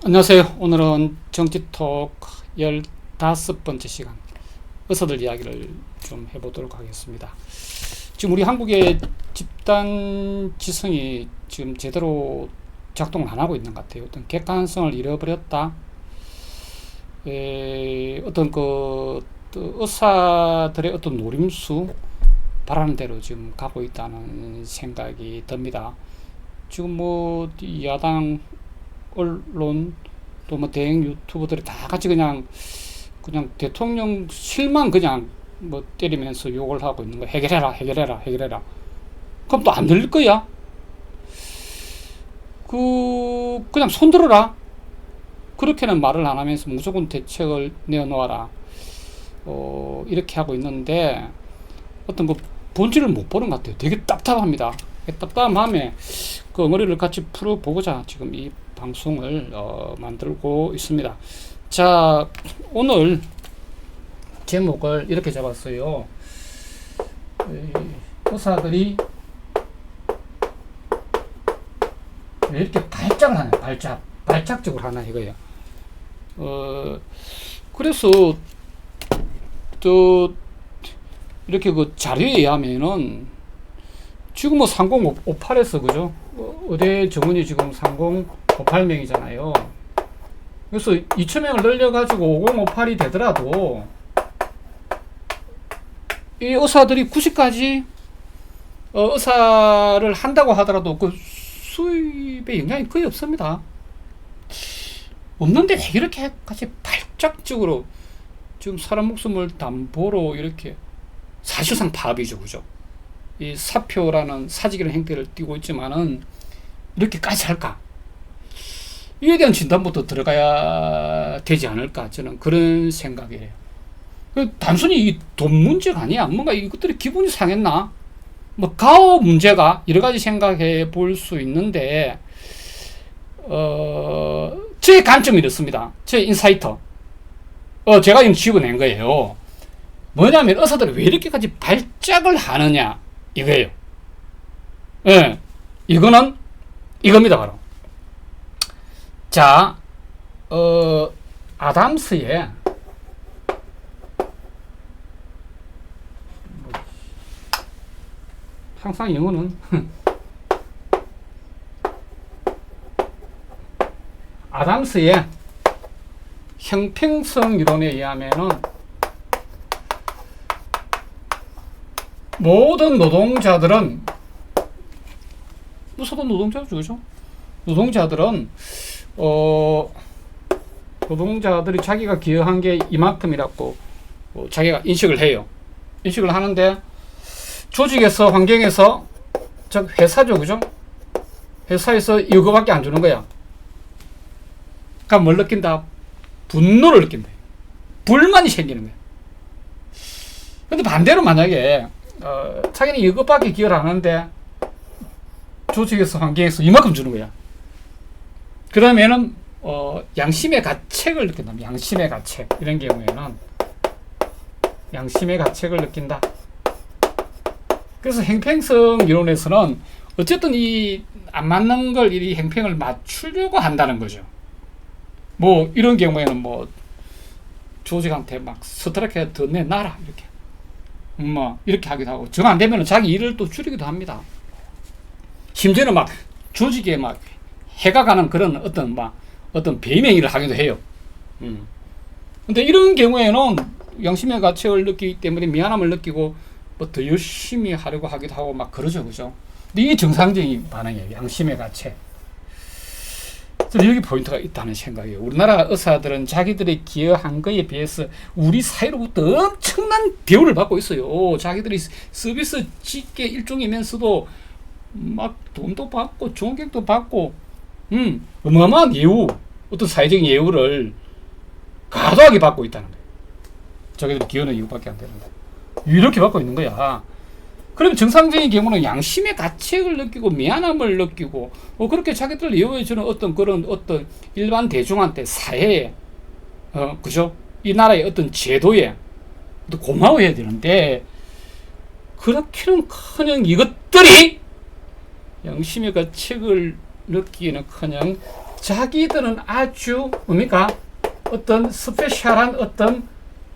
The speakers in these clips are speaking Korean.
안녕하세요. 오늘은 정치톡 15번째 시간 의사들 이야기를 좀 해보도록 하겠습니다. 지금 우리 한국의 집단 지성이 지금 제대로 작동을 안 하고 있는 것 같아요. 어떤 객관성을 잃어버렸다. 어떤 의사들의 어떤 노림수 바라는 대로 지금 가고 있다는 생각이 듭니다. 지금 뭐 야당 언론 또 뭐 대행 유튜버들이 다 같이 그냥 대통령실만 그냥 뭐 때리면서 욕을 하고 있는 거. 해결해라, 해결해라, 해결해라. 그럼 또 안 들릴 거야. 그냥 손 들어라. 그렇게는 말을 안 하면서 무조건 대책을 내어놓아라. 이렇게 하고 있는데 어떤 본질을 못 보는 것 같아요. 되게 답답합니다. 답답함에 그 엉어리를 같이 풀어보고자 지금 이 방송을 만들고 있습니다. 자, 오늘 제목을 이렇게 잡았어요. 의사들이 왜 이렇게 발작을 하냐, 발작적으로 하나 이거예요. 그래서 이렇게 그 자료에 의하면은 지금 뭐 3058에서 그죠? 의대 정원이 지금 3058명이잖아요. 그래서 2000명을 늘려가지고 5058이 되더라도 이 의사들이 90까지 의사를 한다고 하더라도 그 수입에 영향이 거의 없습니다. 없는데 왜 이렇게까지 발작적으로 지금 사람 목숨을 담보로 이렇게 사실상 파업이죠, 그죠? 이 사표라는 사직이라는 행태를 띠고 있지만은 이렇게까지 할까? 이에 대한 진단부터 들어가야 되지 않을까? 저는 그런 생각이에요. 단순히 이 돈 문제가 아니야. 뭔가 이것들이 기분이 상했나? 뭐 가오 문제가 여러 가지 생각해 볼 수 있는데 제 관점이 이렇습니다. 제 인사이터. 제가 지금 집어낸 거예요. 뭐냐면 의사들이 왜 이렇게까지 발작을 하느냐 이거예요. 예, 이거는 이겁니다 바로. 자, 아담스의 항상 영어는 아담스의 형평성 이론에 의하면은 모든 노동자들은 무소속 노동자죠, 그죠? 노동자들은 노동자들이 자기가 기여한 게 이만큼이라고 자기가 인식을 해요. 인식을 하는데 조직에서 환경에서 즉 회사죠, 그죠? 회사에서 이거밖에 안 주는 거야. 그러니까 뭘 느낀다? 분노를 느낀다. 불만이 생기는 거야. 근데 반대로 만약에 자기는 이것밖에 기여를 안 하는데 조직에서 환경에서 이만큼 주는 거야. 그러면은 양심의 가책을 느낀다. 양심의 가책. 이런 경우에는 양심의 가책을 느낀다. 그래서 행평성 이론에서는 어쨌든 이 안 맞는 걸 이 행평을 맞추려고 한다는 거죠. 뭐 이런 경우에는 뭐 조직한테 막 스트라이크 더 내놔라 이렇게 뭐 이렇게 하기도 하고 정 안 되면 자기 일을 또 줄이기도 합니다. 심지어는 막 조직에 막 해가 가는 그런 어떤 배임행위를 하기도 해요. 근데 이런 경우에는 양심의 가책을 느끼기 때문에 미안함을 느끼고 뭐 더 열심히 하려고 하기도 하고 막 그러죠, 그죠? 근데 이게 정상적인 반응이에요. 양심의 가책. 그래서 여기 포인트가 있다는 생각이에요. 우리나라 의사들은 자기들이 기여한 거에 비해서 우리 사회로부터 엄청난 대우를 받고 있어요. 자기들이 서비스 직계 일종이면서도 막 돈도 받고 존경도 받고 어마어마한 예우, 어떤 사회적인 예우를 과도하게 받고 있다는 거예요. 자기들이 기여는 이것밖에 안 되는데 이렇게 받고 있는 거야. 그러면 정상적인 경우는 양심의 가책을 느끼고 미안함을 느끼고 그렇게 자기들 예우해주는 어떤 그런 어떤 일반 대중한테 사회에 그죠? 이 나라의 어떤 제도에 고마워해야 되는데 그렇게는커녕 이것들이 양심의 가책을 느끼기는커녕 자기들은 아주 뭡니까? 어떤 스페셜한 어떤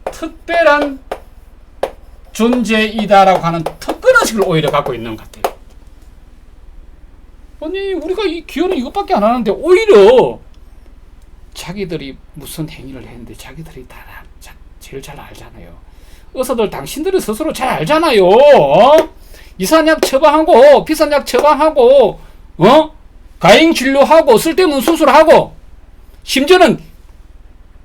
특별한 존재이다라고 하는 특권의식을 오히려 갖고 있는 것 같아요. 아니 우리가 이 기여는 이것밖에 안 하는데 오히려 자기들이 무슨 행위를 했는데 자기들이 다 제일 잘 알잖아요. 의사들 당신들이 스스로 잘 알잖아요. 이상한 약 처방하고 비싼 약 처방하고 가행 진료하고 쓸데없는 수술하고 심지어는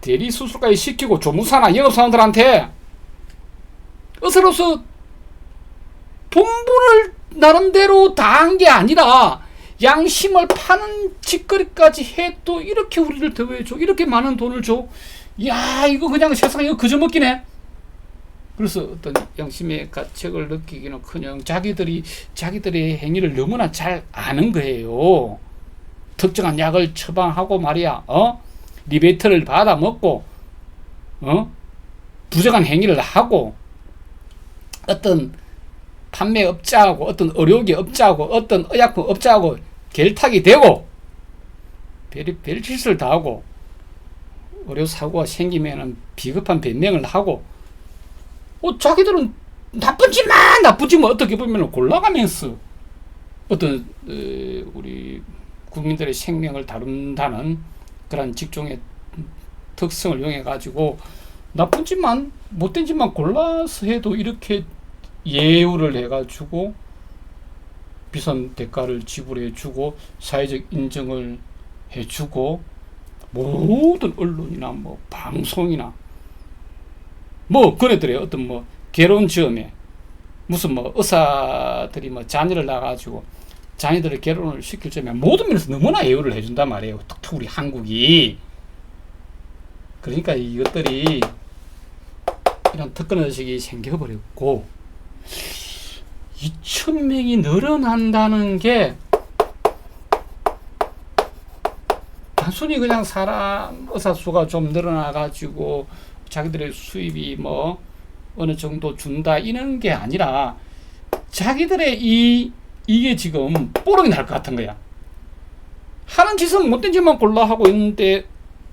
대리 수술까지 시키고 조무사나 영업사원들한테 의사로서 본분을 나름대로 다 한 게 아니라 양심을 파는 짓거리까지 해도 이렇게 우리를 대우해줘. 이렇게 많은 돈을 줘. 이야 이거 그냥 세상에 이거 그저 먹기네. 그래서 어떤 양심의 가책을 느끼기는커녕 자기들의 행위를 너무나 잘 아는 거예요. 특정한 약을 처방하고 말이야, 리베이트를 받아 먹고, 부정한 행위를 하고, 어떤 판매업자하고, 어떤 의료기업자하고, 어떤 의약품업자하고 결탁이 되고, 별짓을 다 하고, 의료사고가 생기면은 비겁한 변명을 하고, 자기들은 나쁜 짓만 어떻게 보면 골라가면서 어떤 우리 국민들의 생명을 다룬다는 그런 직종의 특성을 이용해 가지고 나쁜 짓만 못된 짓만 골라서 해도 이렇게 예우를 해 가지고 비싼 대가를 지불해 주고 사회적 인정을 해 주고 모든 언론이나 뭐 방송이나 뭐 그네들의 어떤 결혼지음에 무슨 의사들이 자녀를 낳아가지고 자녀들의 결혼을 시킬 점에 모든 면에서 너무나 예우를 해준단 말이에요. 특히 우리 한국이. 그러니까 이것들이 이런 특권의식이 생겨버렸고 2,000명이 늘어난다는 게 단순히 그냥 사람 의사 수가 좀 늘어나가지고 자기들의 수입이 어느 정도 준다 이런 게 아니라 자기들의 이게 지금 뽀록이 날 것 같은 거야. 하는 짓은 못된 짓만 골라 하고 있는데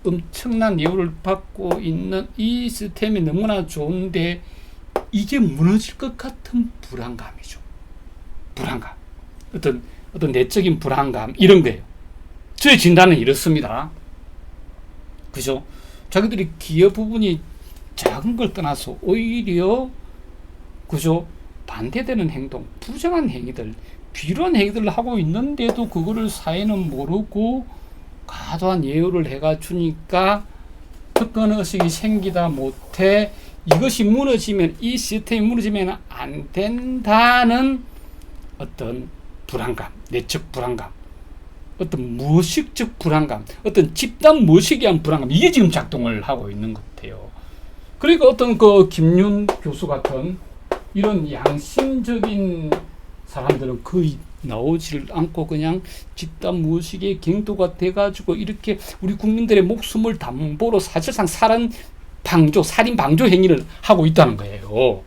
엄청난 예우를 받고 있는 이 시스템이 너무나 좋은데 이게 무너질 것 같은 불안감이죠. 불안감. 어떤 내적인 불안감 이런 거예요. 저의 진단은 이렇습니다. 그죠? 자기들이 기여 부분이 작은 걸 떠나서 오히려 그죠? 반대되는 행동, 부정한 행위들, 비루한 행위들을 하고 있는데도 그거를 사회는 모르고 과도한 예우를 해가 주니까 특권의식이 생기다 못해 이것이 무너지면 이 시스템이 무너지면 안 된다는 어떤 불안감, 내적 불안감, 어떤 무의식적 불안감, 어떤 집단 무의식에 대한 불안감 이게 지금 작동을 하고 있는 것 같아요. 그러니까 어떤 김윤 교수 같은 이런 양심적인 사람들은 거의 나오지를 않고 그냥 집단 무의식의 갱도가 돼가지고 이렇게 우리 국민들의 목숨을 담보로 사실상 살인 방조 행위를 하고 있다는 거예요.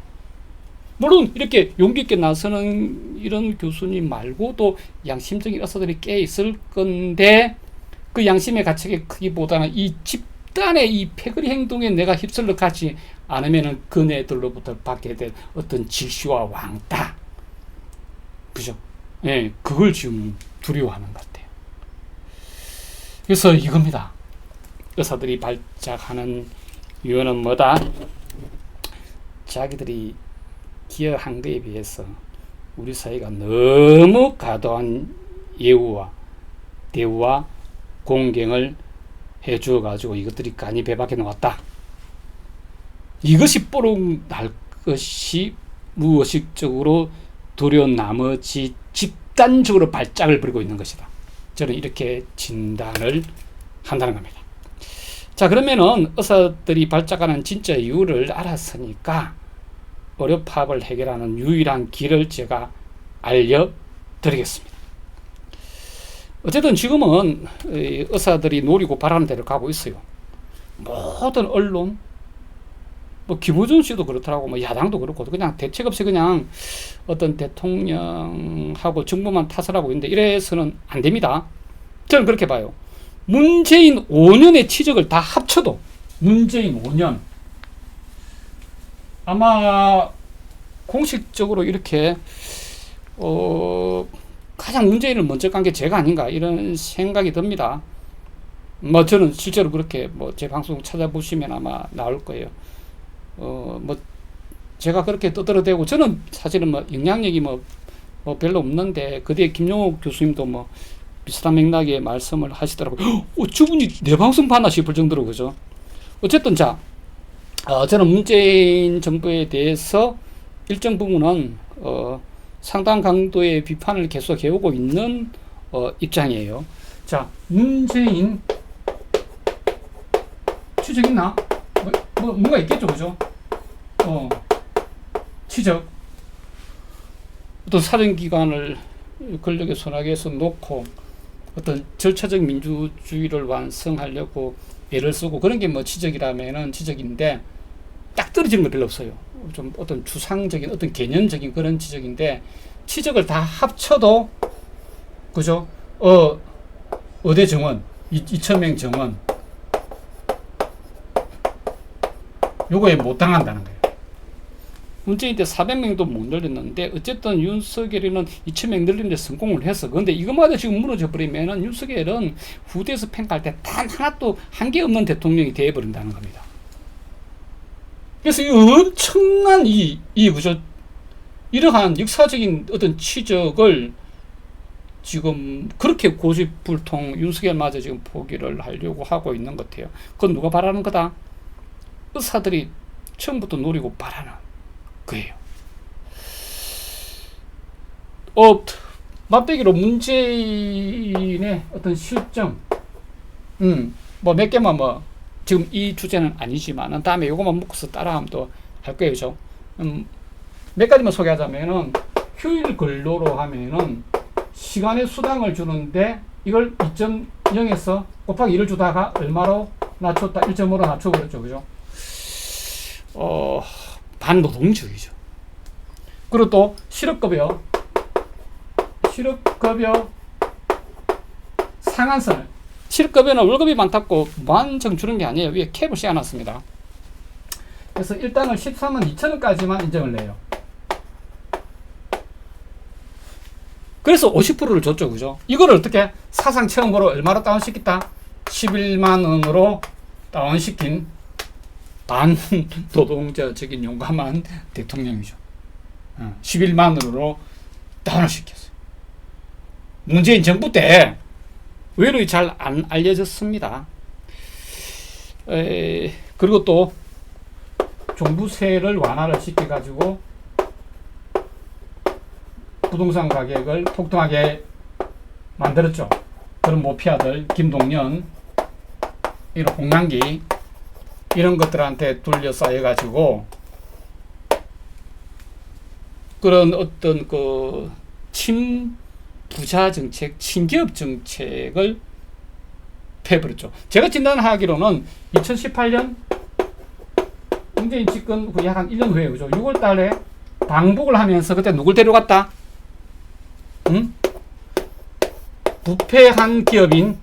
물론 이렇게 용기 있게 나서는 이런 교수님 말고도 양심적인 의사들이 꽤 있을 건데 그 양심의 가책의 크기보다는 이 집단의 이 패거리 행동에 내가 휩쓸려 가지 않으면은 그네들로부터 받게 될 어떤 질시와 왕따, 그죠? 예, 그걸 지금 두려워하는 것 같아요. 그래서 이겁니다. 의사들이 발작하는 이유는 뭐다? 자기들이 기여한 것에 비해서 우리 사회가 너무 과도한 예우와 대우와 공경을 해주어 가지고 이것들이 간이 배박해 놓았다. 이것이 뽀록 날 것이 무의식적으로 두려운 나머지 집단적으로 발작을 벌이고 있는 것이다. 저는 이렇게 진단을 한다는 겁니다. 자, 그러면은 의사들이 발작하는 진짜 이유를 알았으니까 의료 파업을 해결하는 유일한 길을 제가 알려드리겠습니다. 어쨌든 지금은 의사들이 노리고 바라는 대로 가고 있어요. 모든 언론, 김어준 씨도 그렇더라고, 야당도 그렇고, 그냥 대책 없이 그냥 어떤 대통령하고 정부만 탓을 하고 있는데 이래서는 안 됩니다. 저는 그렇게 봐요. 문재인 5년의 치적을 다 합쳐도 문재인 5년 아마 공식적으로 이렇게 가장 문재인을 먼저 간 게 제가 아닌가 이런 생각이 듭니다. 뭐 저는 실제로 그렇게 뭐 제 방송 찾아보시면 아마 나올 거예요. 뭐 제가 그렇게 떠들어대고 저는 사실은 뭐 영향력이 뭐 별로 없는데 그 뒤에 김용옥 교수님도 뭐 비슷한 맥락의 말씀을 하시더라고요. 저분이 내 방송 봤나 싶을 정도로 그죠. 어쨌든 자, 저는 문재인 정부에 대해서 일정 부분은 상당 강도의 비판을 계속 해오고 있는 입장이에요. 자, 문재인 추적 있나? 뭔가 있겠죠, 그죠? 추적. 어떤 사정기관을 권력의 손아귀에서 놓고 어떤 절차적 민주주의를 완성하려고 애를 쓰고 그런 게 뭐 지적이라면은 지적인데 딱 떨어지는 거 별로 없어요. 좀 어떤 추상적인 어떤 개념적인 그런 지적인데 지적을 다 합쳐도 그죠? 의대 정원, 이천명 정원 요거에 못 당한다는 거예요. 문재인 때 400명도 못 늘렸는데 어쨌든 윤석열이는 2000명 늘리는 데 성공을 했어. 그런데 이것마저 지금 무너져 버리면은 윤석열은 후대에서 평가할 때 단 하나도 한계 없는 대통령이 되어버린다는 겁니다. 그래서 이 엄청난 그죠? 이러한 역사적인 어떤 치적을 지금 그렇게 고집불통 윤석열마저 지금 포기를 하려고 하고 있는 것 같아요. 그건 누가 바라는 거다? 의사들이 처음부터 노리고 바라는 거예요. 맛배기로 문재인의 어떤 실정, 뭐 몇 개만 뭐, 지금 이 주제는 아니지만, 다음에 요것만 묶어서 따라하면 또 할 거예요, 죠. 몇 가지만 소개하자면은, 휴일 근로로 하면은, 시간의 수당을 주는데, 이걸 2.0에서 곱하기 1을 주다가 얼마로 낮췄다? 1.5로 낮춰버렸죠, 그죠? 반노동적이죠. 그리고 또 실업급여 상한선을 실업급여는 월급이 많다고 무한정 주는 게 아니에요. 위에 캡을 씌워놨습니다. 그래서 일단은 13만 2천원까지만 인정을 해요. 그래서 50%를 줬죠, 그죠? 이걸 어떻게 사상 처음으로 얼마로 다운시켰다? 11만원으로 다운시킨 반노동자적인 용감한 대통령이죠. 11만원으로 다운을 시켰어요. 문재인 정부 때 의외로 잘 안 알려졌습니다. 그리고 또 종부세를 완화를 시켜가지고 부동산 가격을 폭등하게 만들었죠. 그런 모피아들 김동연, 이런 홍남기 이런 것들한테 둘러싸여가지고 그런 어떤 그 친부자 정책, 친기업 정책을 펴버렸죠. 제가 진단하기로는 2018년 문재인 집권 후 약 한 1년 후에 그죠? 6월 달에 방북을 하면서 그때 누굴 데려갔다? 부패한 기업인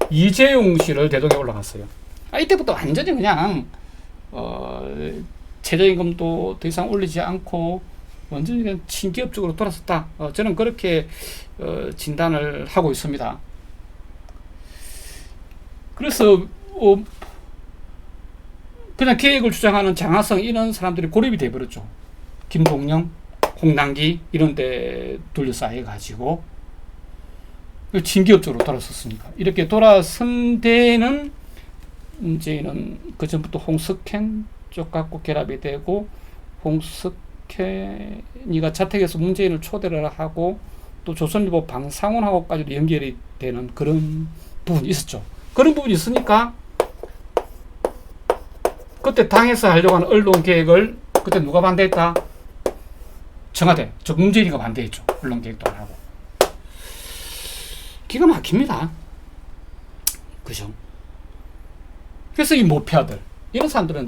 이재용 씨를 대동에 올라갔어요. 이때부터 완전히 그냥 최저임금도 더 이상 올리지 않고 완전히 그냥 친기업적으로 돌아섰다. 저는 그렇게 진단을 하고 있습니다. 그래서 그냥 계획을 주장하는 장하성 이런 사람들이 고립이 돼버렸죠. 김동영, 홍남기 이런 데 둘러싸여가지고 친기업적으로 돌아섰으니까 이렇게 돌아선 데는 문재인은 그 전부터 홍석현 쪽 갖고 결합이 되고 홍석현이가 자택에서 문재인을 초대를 하고 또 조선일보 방상훈하고까지도 연결이 되는 그런 부분이 있었죠. 그런 부분이 있으니까 그때 당에서 하려고 하는 언론 계획을 그때 누가 반대했다? 청와대, 저 문재인이가 반대했죠. 언론 계획도 안 하고. 기가 막힙니다. 그죠? 그래서 이 모피아들, 이런 사람들은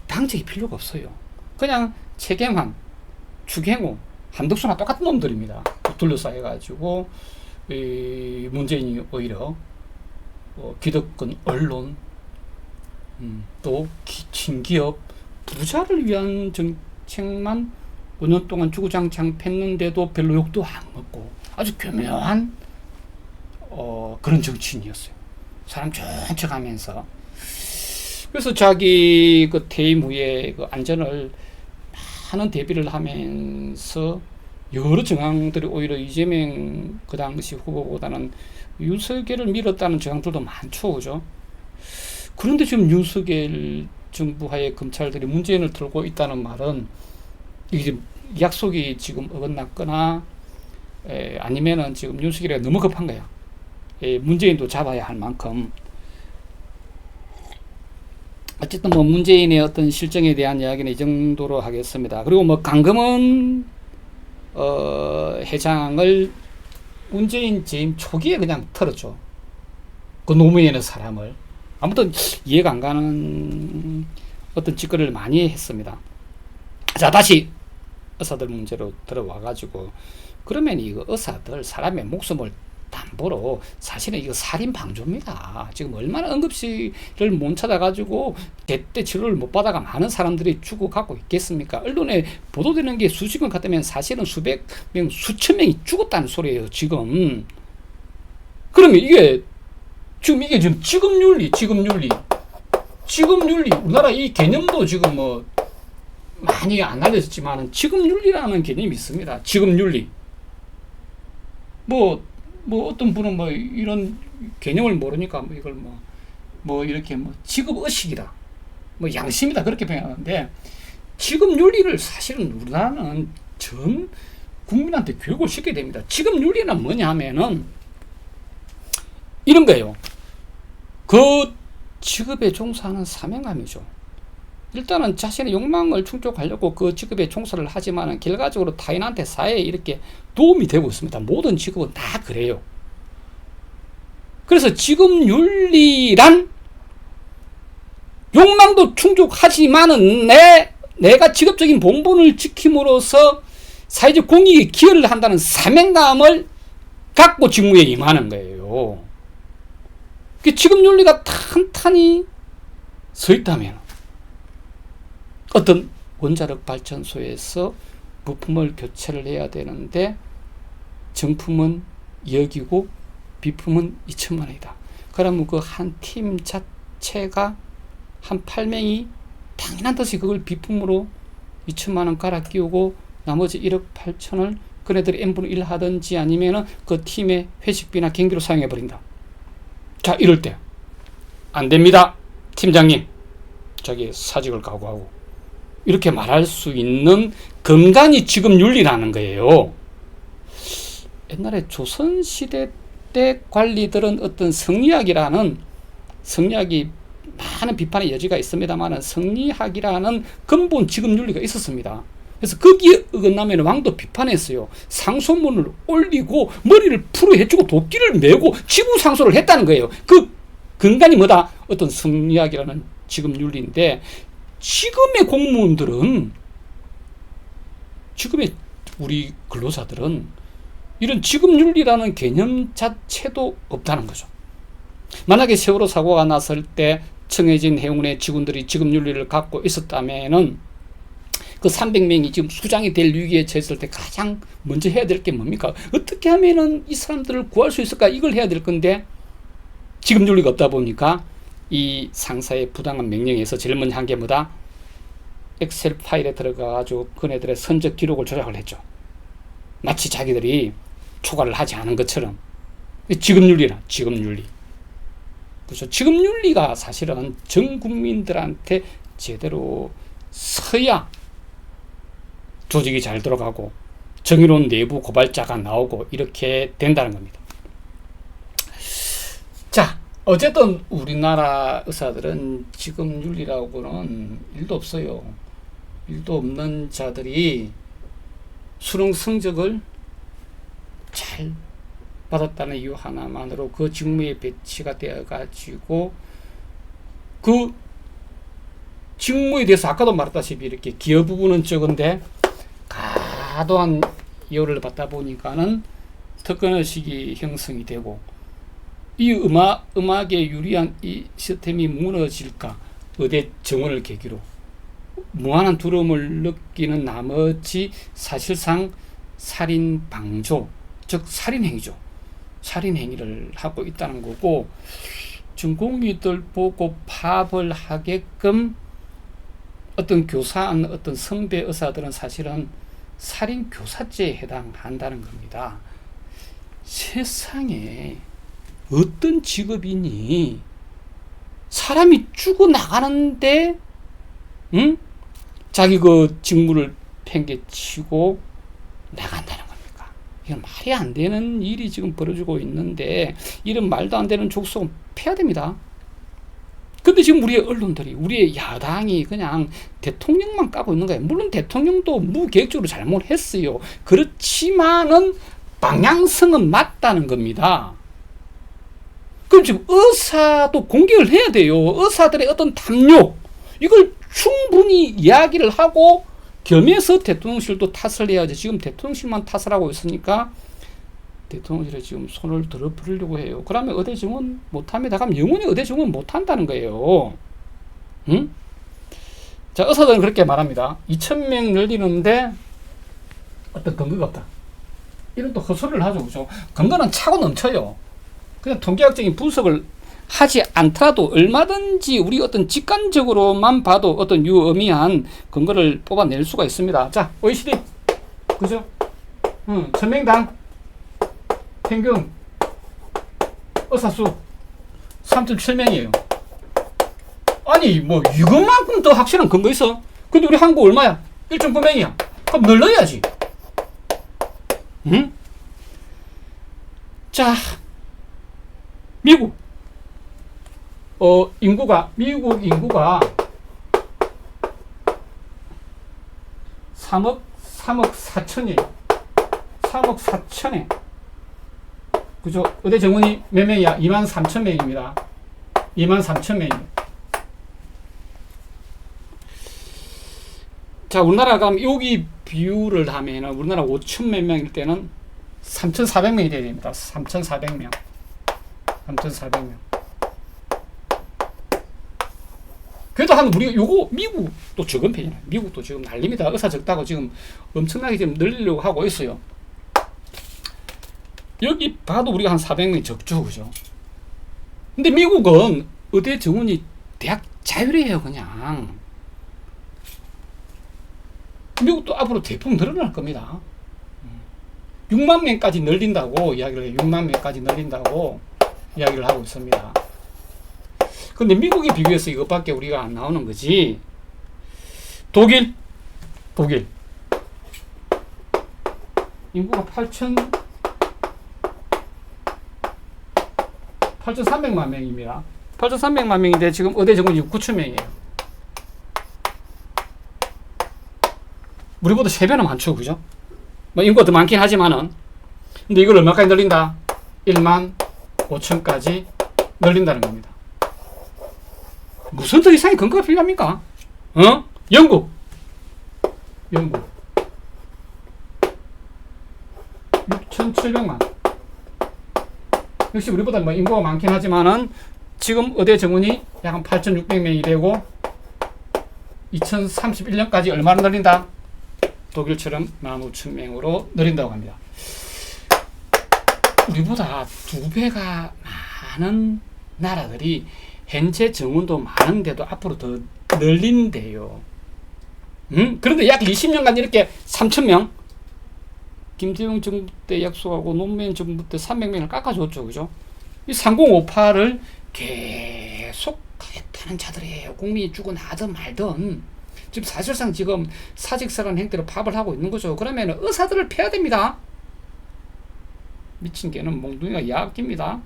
당적이 필요가 없어요. 그냥 최경환, 추경호, 한덕수나 똑같은 놈들입니다. 둘러싸여가지고, 문재인이 오히려 기득권 언론, 또 친기업, 부자를 위한 정책만 5년 동안 주구장창 팼는데도 별로 욕도 안 먹고 아주 교묘한 그런 정치인이었어요. 사람 좋은 척 하면서. 그래서 자기 그 퇴임 후에 그 안전을 많은 대비를 하면서 여러 정황들이 오히려 이재명 그 당시 후보보다는 윤석열을 밀었다는 정황들도 많죠, 그죠? 그런데 지금 윤석열 정부 하에 검찰들이 문재인을 들고 있다는 말은 이게 약속이 지금 어긋났거나 아니면은 지금 윤석열이 너무 급한 거야. 문재인도 잡아야 할 만큼. 어쨌든 뭐 문재인의 어떤 실정에 대한 이야기는 이 정도로 하겠습니다. 그리고 뭐 강금원 회장을 문재인 재임 초기에 그냥 털었죠. 그 노무현의 사람을. 아무튼 이해가 안 가는 어떤 짓거리를 많이 했습니다. 자, 다시 의사들 문제로 들어와가지고, 그러면 이거 의사들 사람의 목숨을 담보로 사실은 이거 살인 방조입니다. 지금 얼마나 응급실을 못 찾아가지고 제때 치료를 못 받아가 많은 사람들이 죽어가고 있겠습니까? 언론에 보도되는 게 수십 명 같으면 사실은 수백 명, 수천 명이 죽었다는 소리예요, 지금. 그러면 이게 지금 지급윤리, 우리나라 이 개념도 지금 뭐 많이 안 알려졌지만 지급윤리라는 개념이 있습니다. 지급윤리. 뭐 어떤 분은 뭐 이런 개념을 모르니까 뭐 이걸 뭐 이렇게 뭐 지급의식이다, 뭐 양심이다, 그렇게 표현하는데, 지급윤리를 사실은 우리나라는 전 국민한테 교육을 시켜야 됩니다. 지급윤리는 뭐냐 하면은 이런 거예요. 그 직업에 종사하는 사명감이죠. 일단은 자신의 욕망을 충족하려고 그 직업에 종사를 하지만 결과적으로 타인한테 사회에 이렇게 도움이 되고 있습니다. 모든 직업은 다 그래요. 그래서 직업윤리란 욕망도 충족하지만은 내가 직업적인 본분을 지킴으로써 사회적 공익에 기여를 한다는 사명감을 갖고 직무에 임하는 거예요. 직업윤리가 탄탄히 서 있다면 어떤 원자력 발전소에서 부품을 교체를 해야 되는데 정품은 2억이고 비품은 2천만 원이다. 그러면 그 한 팀 자체가 한 8명이 당연한 듯이 그걸 비품으로 2천만 원 갈아 끼우고 나머지 1억 8천을 그네들이 n분의 1 하든지 아니면은 그 팀의 회식비나 경비로 사용해 버린다. 자, 이럴 때 안 됩니다, 팀장님. 자기 사직을 각오하고 이렇게 말할 수 있는 근간이 지금 윤리라는 거예요. 옛날에 조선시대 때 관리들은 어떤 성리학이 많은 비판의 여지가 있습니다만 성리학이라는 근본 지금 윤리가 있었습니다. 그래서 거기에 어긋나면 왕도 비판했어요. 상소문을 올리고 머리를 풀어해주고 도끼를 메고 지구상소를 했다는 거예요. 그 근간이 뭐다? 어떤 성리학이라는 지금 윤리인데, 지금의 공무원들은, 지금의 우리 근로자들은 이런 지급윤리라는 개념 자체도 없다는 거죠. 만약에 세월호 사고가 났을 때 청해진 해운의 직원들이 지급윤리를 갖고 있었다면은 그 300명이 지금 수장이 될 위기에 처했을 때 가장 먼저 해야 될 게 뭡니까? 어떻게 하면은 이 사람들을 구할 수 있을까? 이걸 해야 될 건데 지급윤리가 없다 보니까 이 상사의 부당한 명령에서 제일 먼저 한 게 뭐다? 엑셀 파일에 들어가가지고 그네들의 선적 기록을 조작을 했죠. 마치 자기들이 초과를 하지 않은 것처럼. 지급윤리라, 지급윤리. 그렇죠. 지급윤리가 사실은 전 국민들한테 제대로 서야 조직이 잘 들어가고 정의로운 내부 고발자가 나오고 이렇게 된다는 겁니다. 자, 어쨌든 우리나라 의사들은 지금 윤리라고는 일도 없어요. 일도 없는 자들이 수능 성적을 잘 받았다는 이유 하나만으로 그 직무에 배치가 되어 가지고 그 직무에 대해서 아까도 말했다시피 이렇게 기여 부분은 적은데 과도한 이유를 받다 보니까는 특권의식이 형성이 되고 이 음악에 유리한 이 시스템이 무너질까? 의대 정원을 계기로 무한한 두려움을 느끼는 나머지 사실상 살인 방조, 즉 살인행위죠. 살인행위를 하고 있다는 거고, 전공의들 보고 파업을 하게끔 어떤 교사한 어떤 선배 의사들은 사실은 살인 교사죄에 해당한다는 겁니다. 세상에 어떤 직업이니 사람이 죽어나가는데 응? 자기 그 직무를 팽개치고 나간다는 겁니까? 이건 말이 안 되는 일이 지금 벌어지고 있는데 이런 말도 안 되는 족속은 폐야 됩니다. 근데 지금 우리의 언론들이, 우리의 야당이 그냥 대통령만 까고 있는 거예요. 물론 대통령도 무계획적으로 잘못했어요. 그렇지만은 방향성은 맞다는 겁니다. 그럼 지금 의사도 공격을 해야 돼요. 의사들의 어떤 담요, 이걸 충분히 이야기를 하고 겸해서 대통령실도 탓을 해야지. 지금 대통령실만 탓을 하고 있으니까 대통령실에 지금 손을 들어버리려고 해요. 그러면 의대 정원 못합니다. 그럼 영원히 의대 정원 못한다는 거예요. 응? 자, 의사들은 그렇게 말합니다. 2,000명 늘리는데 어떤 근거가 없다. 이런 또 헛소리를 하죠. 그죠? 근거는 차고 넘쳐요. 그냥 통계학적인 분석을 하지 않더라도 얼마든지 우리 어떤 직관적으로만 봐도 어떤 유의미한 근거를 뽑아낼 수가 있습니다. 자, OECD. 그죠? 1,000명당 평균 의사수 3.7명이에요. 아니, 뭐, 이것만큼 더 확실한 근거 있어? 근데 우리 한국 얼마야? 1.9명이야. 그럼 늘려야지. 응? 자, 미국. 미국 인구가 3억 4천이에요. 3억 4천에. 그죠? 의대 정원이 몇 명이야? 23,000명입니다. 23,000명이에요. 자, 우리나라가 여기 비율을 하면 우리나라 5,000몇 명일 때는 3,400명이 돼야 됩니다. 3,400명. 3,400명. 그래도 한 우리가 요거 미국도 적은 편이에요. 미국도 지금 난립니다. 의사 적다고 지금 엄청나게 지금 늘리려고 하고 있어요. 여기 봐도 우리가 한 400명이 적죠, 그죠? 근데 미국은 의대 정원이 대학 자율이에요, 그냥. 미국도 앞으로 대폭 늘어날 겁니다. 6만 명까지 늘린다고 이야기를 해요. 6만 명까지 늘린다고 이야기를 하고 있습니다. 근데 미국에 비교해서 이것밖에 우리가 안 나오는 거지. 독일. 인구가 8,300만 명입니다. 8,300만 명인데 지금 의대 정원이 9,000명이에요. 우리보다 3배나 많죠, 그죠? 뭐 인구가 더 많긴 하지만은. 근데 이걸 얼마까지 늘린다? 1만 5천까지 늘린다는 겁니다. 무슨 더 이상의 근거가 필요합니까? 영국 6,700만. 역시 우리보다 뭐 인구가 많긴 하지만은 지금 의대 정원이 약 한 8,600명이 되고 2031년까지 얼마나 늘린다? 독일처럼 15,000명으로 늘린다고 합니다. 우리보다 2배가 많은 나라들이 현재 정원도 많은데도 앞으로 더 늘린대요. 그런데 약 20년간 이렇게 3,000명, 김대중 정부 때 약속하고 노무현 정부 때 300명을 깎아줬죠, 그죠? 이 3058을 계속 하겠다는 자들이에요. 국민이 죽어나든 말든. 지금 사실상 지금 사직서라는 행태로 파업을 하고 있는 거죠. 그러면 의사들을 패야 됩니다. 미친 개는 몽둥이가 약입니다.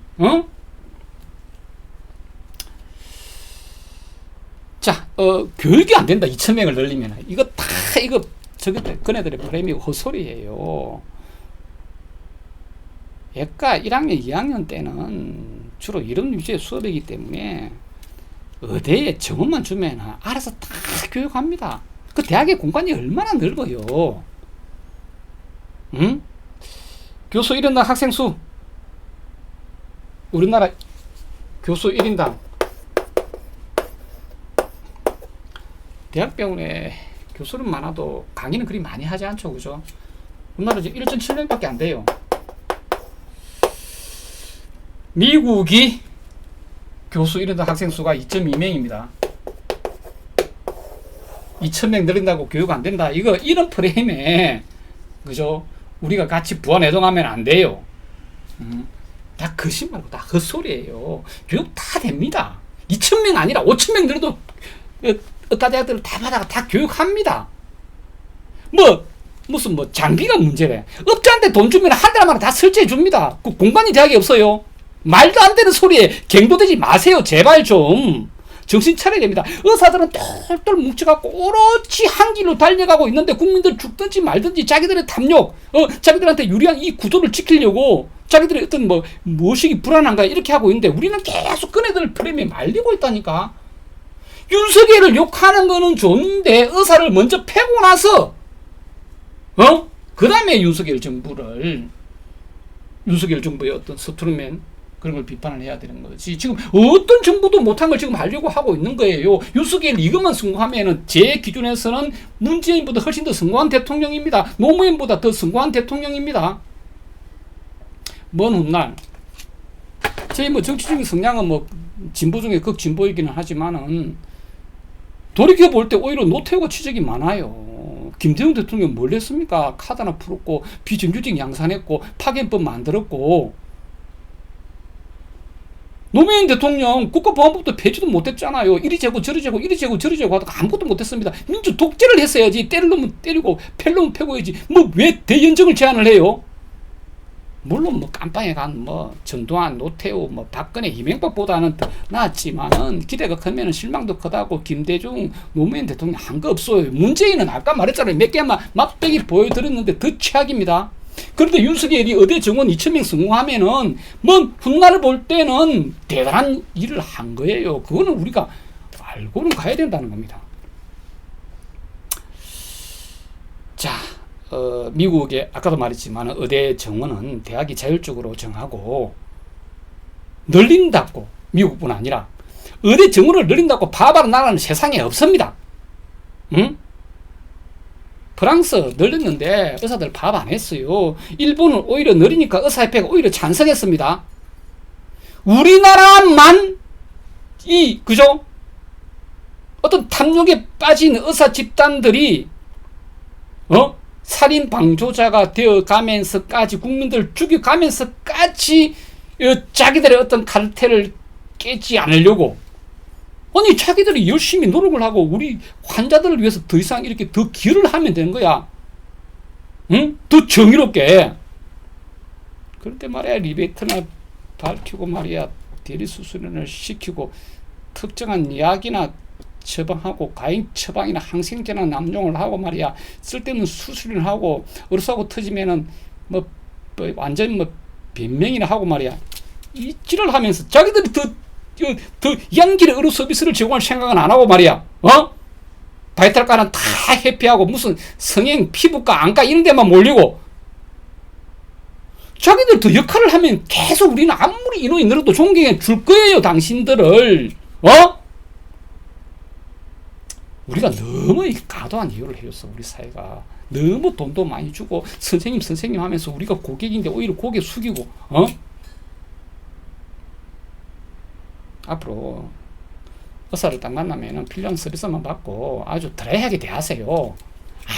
자, 교육이 안 된다. 2,000명을 늘리면. 이거 다, 그네들의 프레임이 헛소리예요. 예과 1학년, 2학년 때는 주로 이론 위주의 수업이기 때문에 의대에 정원만 주면 알아서 다 교육합니다. 그 대학의 공간이 얼마나 넓어요. 교수 1인당 학생 수 우리나라 교수 1인당 대학병원에 교수는 많아도 강의는 그리 많이 하지 않죠. 그죠? 우리나라 지금 1.7명밖에 안 돼요. 미국이 교수 1인당 학생 수가 2.2명입니다. 2,000명 늘린다고 교육 안 된다. 이런 프레임에, 그죠? 우리가 같이 부안해동하면 안 돼요. 다 거짓말이고 다 헛소리예요. 교육 다 됩니다. 2,000명 아니라 5,000명 늘어도 의과대학들을 다 받아가 다 교육합니다. 무슨 장비가 문제래. 업자한테 돈 주면 한 달 만에 다 설치해 줍니다. 그 공간이 대학에 없어요. 말도 안 되는 소리에 갱도되지 마세요. 제발 좀. 정신 차려야 됩니다. 의사들은 똘똘 뭉쳐갖고 오로지 한 길로 달려가고 있는데 국민들 죽든지 말든지 자기들의 탐욕, 자기들한테 유리한 이 구조를 지키려고 자기들의 어떤 무엇이 불안한가 이렇게 하고 있는데 우리는 계속 그네들 프레임에 말리고 있다니까. 윤석열을 욕하는 거는 좋은데 의사를 먼저 패고 나서 그 다음에 윤석열 정부의 어떤 서투르면 그런 걸 비판을 해야 되는 거지. 지금 어떤 정부도 못한 걸 지금 하려고 하고 있는 거예요. 윤석열 이것만 성공하면은 제 기준에서는 문재인보다 훨씬 더 성공한 대통령입니다. 노무현보다 더 성공한 대통령입니다. 먼 훗날 제 정치적인 성향은 진보 중에 극진보이기는 하지만은 돌이켜 볼 때 오히려 노태우가 취적이 많아요. 김대중 대통령 뭘 했습니까? 카드 하나 풀었고 비정규직 양산했고 파견법 만들었고 노무현 대통령 국가보안법도 폐지도 못했잖아요. 이리 재고 저리 재고 이리 재고 저리 재고 하다가 아무것도 못했습니다. 민주 독재를 했어야지. 때릴 놈은 때리고 팰 놈은 패고 해야지. 왜 대연정을 제안을 해요? 물론 깜빵에 간 전두환, 노태우, 박근혜, 이명박보다는 더 낫지만은 기대가 크면은 실망도 크다고 김대중, 노무현 대통령 한 거 없어요. 문재인은 아까 말했잖아요. 몇 개만 맛배기 보여드렸는데 더 최악입니다. 그런데 윤석열이 의대 정원 2,000명 성공하면은 훗날을 볼 때는 대단한 일을 한 거예요. 그거는 우리가 알고는 가야 된다는 겁니다. 자, 미국의 아까도 말했지만 의대 정원은 대학이 자율적으로 정하고 늘린다고 미국뿐 아니라 의대 정원을 늘린다고 바바로 나라는 세상에 없습니다. 응? 프랑스 늘렸는데 의사들 밥 안 했어요. 일본은 오히려 늘리니까 의사협회가 오히려 찬성했습니다. 우리나라만 그죠? 어떤 탐욕에 빠진 의사 집단들이 살인 방조자가 되어 가면서까지 국민들을 죽여가면서까지 자기들의 어떤 카르텔을 깨지 않으려고 아니 자기들이 열심히 노력을 하고 우리 환자들을 위해서 더 이상 이렇게 더 기여를 하면 되는 거야. 응? 더 정의롭게. 그런데 말이야 리베이트나 밝히고 말이야 대리수술을 시키고 특정한 약이나 처방하고 가인 처방이나 항생제나 남용을 하고 말이야 쓸데없는 수술을 하고 어르사고 터지면은 완전 변명이나 하고 말이야 이 찌를 하면서 자기들이 더 양질의 의료 서비스를 제공할 생각은 안 하고 말이야. 바이탈가는 다 회피하고 무슨 성형, 피부과, 안과 이런 데만 몰리고 자기들 더 역할을 하면 계속 우리는 아무리 인원이 늘어도 존경해 줄 거예요. 당신들을. 우리가 너무 과도한 이유를 해줬어. 우리 사회가 너무 돈도 많이 주고 선생님 하면서 우리가 고객인데 오히려 고개 숙이고 앞으로 의사를 딱 만나면 필요한 서비스만 받고 아주 드라이하게 대하세요.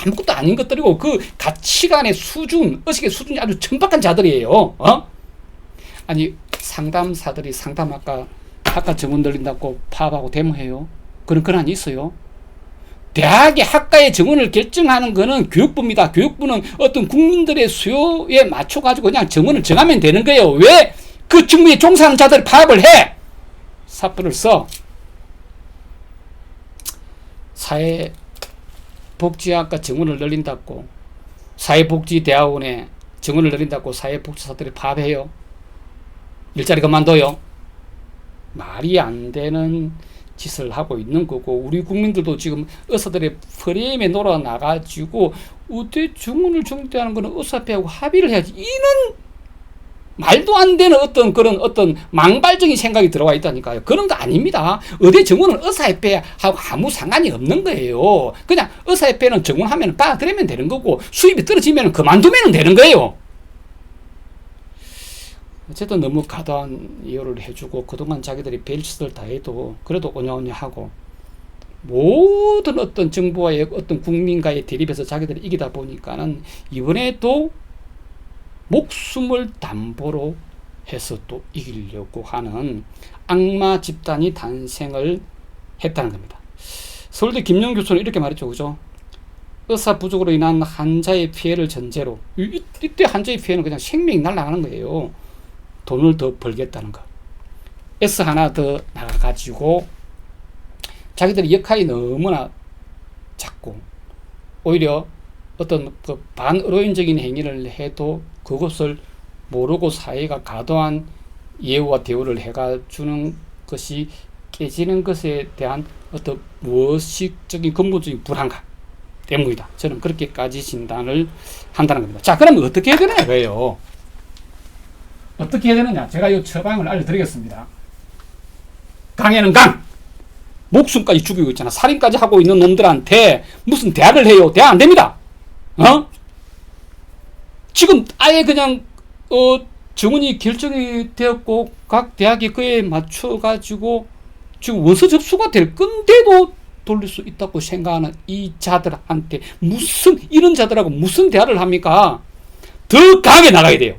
아무것도 아닌 것들이고 그 가치관의 수준, 의식의 수준이 아주 천박한 자들이에요. 아니 상담사들이 상담학과 정원 늘린다고 파업하고 데모해요. 그런 권한이 있어요. 대학의 학과의 정원을 결정하는 것은 교육부입니다. 교육부는 어떤 국민들의 수요에 맞춰가지고 그냥 정원을 정하면 되는 거예요. 왜 그 직무에 종사하는 자들이 파업을 해? 사표를 써. 사회복지학과 정원을 늘린다고 사회복지대학원에 정원을 늘린다고 사회복지사들이 파업해요. 일자리 그만둬요. 말이 안 되는 짓을 하고 있는 거고 우리 국민들도 지금 의사들의 프레임에 놀아나가지고 의대 정원을 정대하는 거는 의사협회하고 합의를 해야지. 이는 말도 안 되는 그런 망발적인 생각이 들어와 있다니까요. 그런 거 아닙니다. 의대 정원은 의사협회하고 아무 상관이 없는 거예요. 그냥 의사협회는 정원하면 받아들이면 되는 거고, 수입이 떨어지면 그만두면 되는 거예요. 어쨌든 너무 과도한 이유를 해주고, 그동안 자기들이 별짓을 다 해도 그래도 오냐오냐하고, 모든 정부와의 국민과의 대립에서 자기들이 이기다 보니까는 이번에도 목숨을 담보로 해서 또 이기려고 하는 악마 집단이 탄생을 했다는 겁니다. 서울대 김영 교수는 이렇게 말했죠. 그죠? 의사 부족으로 인한 환자의 피해를 전제로, 이때 환자의 피해는 그냥 생명이 날아가는 거예요. 돈을 더 벌겠다는 거. S 하나 더 나가가지고 자기들의 역할이 너무나 작고, 오히려 반의료인적인 행위를 해도 그것을 모르고 사회가 과도한 예우와 대우를 해주는 것이 깨지는 것에 대한 무의식적인 근본적인 불안감 때문이다. 저는 그렇게까지 진단을 한다는 겁니다. 자, 그러면 어떻게 해야 되느냐 이거예요. 어떻게 해야 되느냐? 제가 이 처방을 알려드리겠습니다. 강에는 강! 목숨까지 죽이고 있잖아. 살인까지 하고 있는 놈들한테 무슨 대학을 해요? 대학 안 됩니다. 지금 아예 그냥 정원이 결정이 되었고 각 대학이 그에 맞춰가지고 지금 원서 접수가 될 건데도 돌릴 수 있다고 생각하는 이 자들한테 이런 자들하고 무슨 대화를 합니까? 더 강하게 나가야 돼요.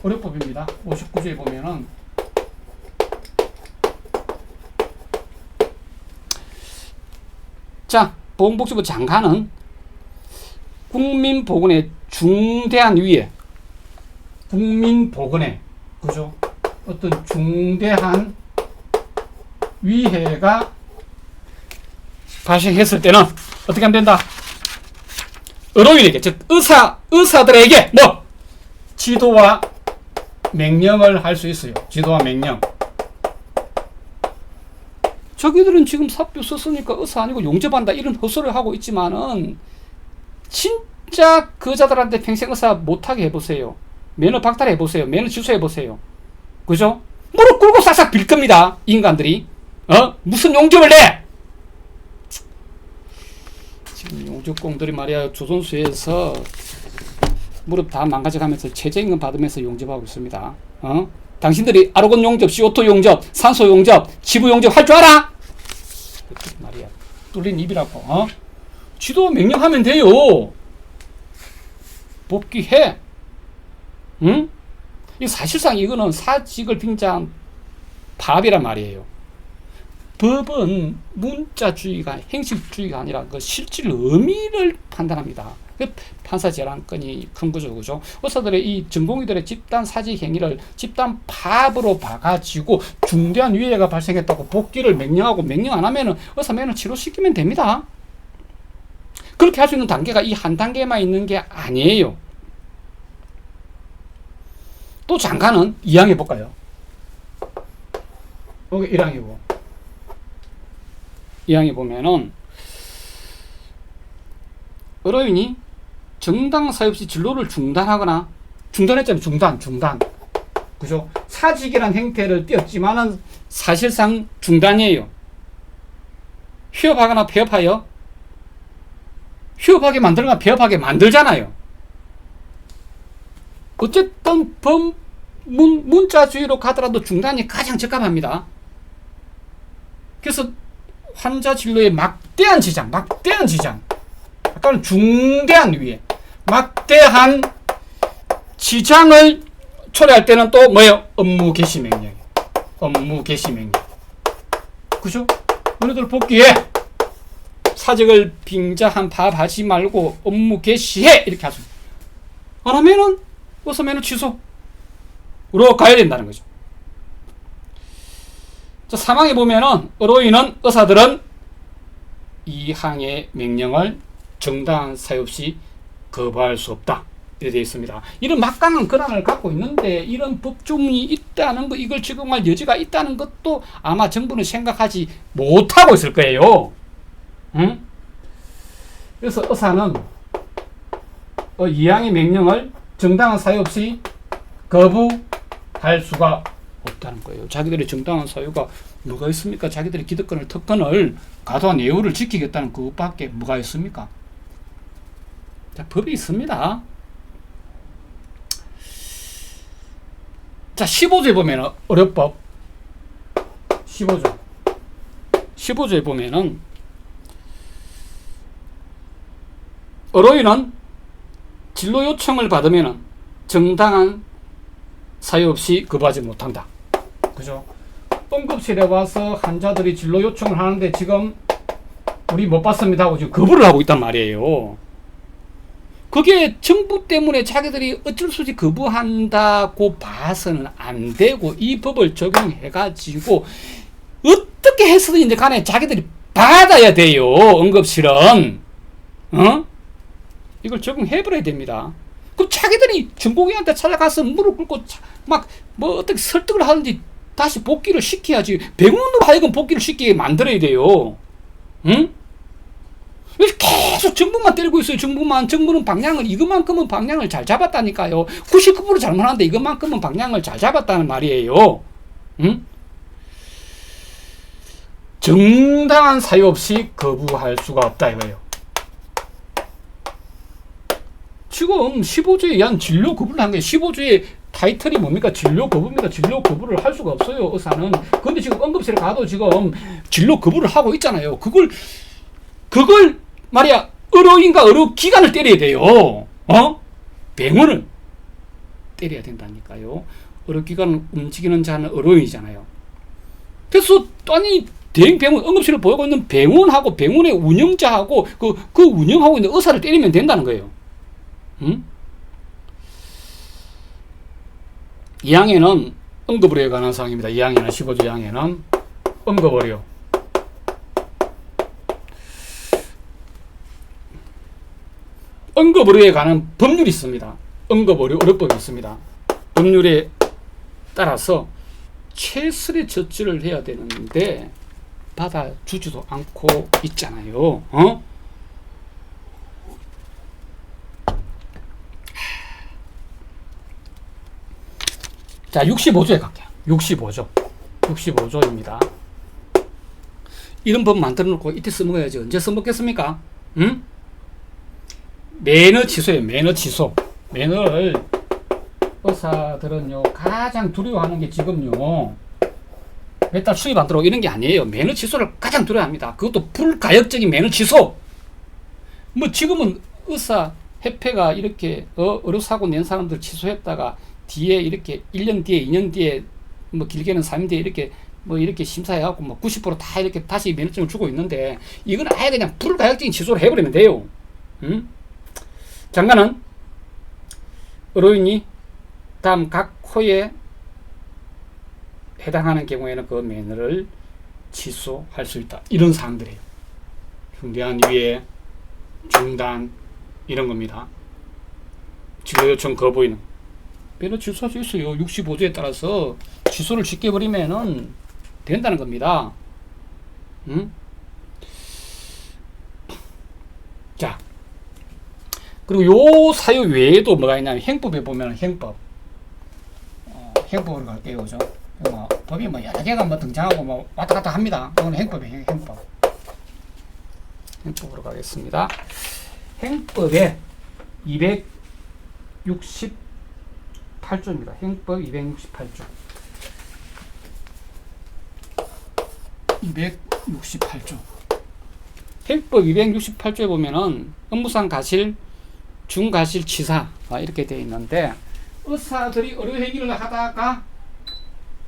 어렵법입니다. 59조에 보면은 자, 보건복지부 장관은 국민보건의 중대한 위해, 국민보건에 그죠? 중대한 위해가 발생했을 때는 어떻게 하면 된다? 의료인에게, 즉 의사들에게 지도와 명령을 할 수 있어요. 지도와 명령. 저기들은 지금 사표 썼으니까 의사 아니고 용접한다 이런 헛소리를 하고 있지만은 진짜 그 자들한테 평생 의사 못하게 해보세요. 면허 박탈해보세요. 면허 취소해보세요. 그죠? 무릎 꿇고 싹싹 빌 겁니다. 이 인간들이. 무슨 용접을 내? 지금 용접공들이 말이야 조선수에서 무릎 다 망가져가면서 최저임금 받으면서 용접하고 있습니다. 당신들이 아르곤 용접, CO2 용접, 산소 용접, 지부 용접 할 줄 알아? 말이야. 뚫린 입이라고. 지도 명령하면 돼요. 복귀해. 응? 사실상 이거는 사직을 빙자한 파업이란 말이에요. 법은 문자주의가 행식주의가 아니라 그 실질 의미를 판단합니다. 판사 재량권이 큰 거죠, 그죠? 의사들의 이 전공의들의 집단 사직 행위를 집단 파업으로 봐가지고 중대한 위해가 발생했다고 복귀를 명령하고, 명령 안 하면은 의사 면허 취소시키면 됩니다. 그렇게 할 수 있는 단계가 이 한 단계만 있는 게 아니에요. 또 장관은 2항 해볼까요? 여기 1항이고 2항에 보면은 의료인이 정당 사유 없이 진로를 중단하거나, 중단했잖아요. 중단. 그죠? 사직이라는 형태를 띄었지만은 사실상 중단이에요. 휴업하거나 폐업하여, 휴업하게 만들거나 폐업하게 만들잖아요. 어쨌든 문자주의로 가더라도 중단이 가장 적합합니다. 그래서 환자 진로에 막대한 지장, 아까는 중대한 위해, 막대한 지장을 초래할 때는 또 뭐예요? 업무 개시 명령. 그죠? 너희들 복귀해. 사직을 빙자한 파업하지 말고 업무 개시해. 이렇게 하죠. 안 하면은 의사면허 취소로 가야 된다는 거죠. 자, 3항에 보면은 의사들은 이 항의 명령을 정당한 사유 없이 거부할 수 없다. 이렇게 되어 있습니다. 이런 막강한 권한을 갖고 있는데 이런 법조문이 있다는 거, 이걸 적용할 여지가 있다는 것도 아마 정부는 생각하지 못하고 있을 거예요. 응? 그래서 의사는 이항의 명령을 정당한 사유 없이 거부할 수가 없다는 거예요. 자기들의 정당한 사유가 뭐가 있습니까? 자기들의 기득권을, 특권을, 과도한 예우를 지키겠다는 그것밖에 뭐가 있습니까? 자, 법이 있습니다. 자, 15조에 보면 의료법 15조에 보면은 의료인은 진료 요청을 받으면은 정당한 사유 없이 거부하지 못한다. 그죠? 응급실에 와서 환자들이 진료 요청을 하는데 지금 우리 못 받습니다 하고 지금 거부를 하고 있단 말이에요. 그게 정부 때문에 자기들이 어쩔 수 없이 거부한다고 봐서는 안 되고, 이 법을 적용해가지고 어떻게 해서든지 간에 자기들이 받아야 돼요. 응급실은 이걸 적용해버려야 됩니다. 그럼 자기들이 전공의한테 찾아가서 무릎 꿇고 막 뭐 어떻게 설득을 하든지 다시 복귀를 시켜야지. 병원으로 하여금 복귀를 시키게 만들어야 돼요. 응? 계속 정부만 때리고 있어요. 정부는 방향을, 이것만큼은 방향을 잘 잡았다니까요. 99% 잘못하는데 이것만큼은 방향을 잘 잡았다는 말이에요. 응? 정당한 사유 없이 거부할 수가 없다 이거예요. 지금 15조에 의한 진료 거부를 한 거예요. 15조의 타이틀이 뭡니까? 진료 거부입니다. 진료 거부를 할 수가 없어요, 의사는. 근데 지금 응급실에 가도 지금 진료 거부를 하고 있잖아요. 그걸 말이야, 의료인과 의료기관을 때려야 돼요. 병원을 때려야 된다니까요. 의료기관을 움직이는 자는 의료인이잖아요. 그래서 아니 대형병원, 응급실을 보고 있는 병원하고 병원의 운영자하고 그 운영하고 있는 의사를 때리면 된다는 거예요. 응? 이항에는 응급의료에 관한 사항입니다. 이항에는 15조 이항에는 응급의료, 응급의료에 관한 법률이 있습니다. 응급의료법이 있습니다. 법률에 따라서 최선의 처치를 해야 되는데 받아주지도 않고 있잖아요. 자, 65조에 갈게요. 65조입니다. 이런 법 만들어 놓고 이때 써먹어야지 언제 써먹겠습니까? 응? 매너 취소예요. 매너 취소. 매너를 의사들은요 가장 두려워하는 게 지금요 몇 달 수입 안 들어오고 이런 게 아니에요. 매너 취소를 가장 두려워합니다. 그것도 불가역적인 매너 취소. 뭐 지금은 의사 협회가 이렇게 의료사고 낸 사람들 취소했다가 뒤에 이렇게 1년 뒤에 2년 뒤에 뭐 길게는 3년 뒤에 이렇게 뭐 이렇게 심사해갖고 뭐 90% 다 이렇게 다시 면허증을 주고 있는데, 이건 아예 그냥 불가역적인 취소를 해버리면 돼요. 응? 장관은 의료인이 다음 각 호에 해당하는 경우에는 그 면허를 취소할 수 있다. 이런 사항들이에요. 중대한 위해, 중단 이런 겁니다. 진료 요청 거부인은 면허 취소할 수 있어요. 65조에 따라서 취소를 쉽게 버리면은 된다는 겁니다. 응? 자, 그리고 요 사유 외에도 뭐가 있냐면 행법에 보면 행법으로 갈게요. 그죠? 법이 뭐 여러 개가 뭐 등장하고 뭐 왔다 갔다 합니다. 이건 행법이에요. 행법으로 가겠습니다. 행법에 268조입니다. 행법 268조. 268조. 행법 268조에 보면은 업무상 가실, 중가실 치사 이렇게 되어 있는데, 의사들이 의료행위를 하다가